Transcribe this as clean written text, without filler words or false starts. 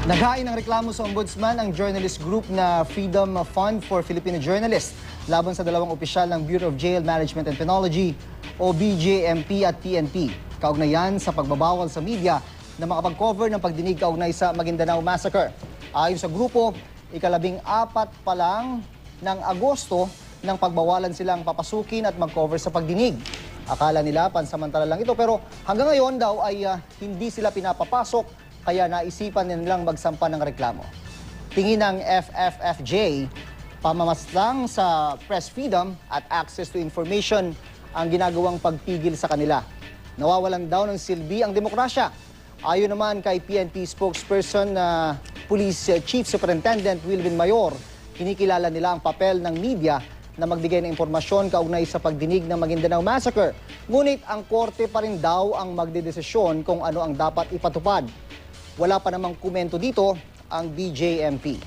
Naghain ng reklamo sa ombudsman ang journalist group na Freedom Fund for Filipino Journalists laban sa dalawang opisyal ng Bureau of Jail Management and Penology o BJMP at PNP. Kaugnayan sa pagbabawal sa media na makapag-cover ng pagdinig kaugnay sa Maguindanao Massacre. Ayon sa grupo, ika-14 pa lang ng Agosto nang pagbawalan silang papasukin at mag-cover sa pagdinig. Akala nila pansamantala lang ito pero hanggang ngayon daw ay hindi sila pinapapasok kaya naisipan nilang magsampa ng reklamo. Tingin ng FFFJ, pamamaslang sa press freedom at access to information ang ginagawang pagpigil sa kanila. Nawawalan daw ng silbi ang demokrasya. Ayon naman kay PNP spokesperson na Police Chief Superintendent Wilvin Mayor, kinikilala nila ang papel ng media na magbigay ng impormasyon kaugnay sa pagdinig ng Maguindanao Massacre. Ngunit ang korte pa rin daw ang magdedesisyon kung ano ang dapat ipatupad. Wala pa namang komento dito ang BJMP.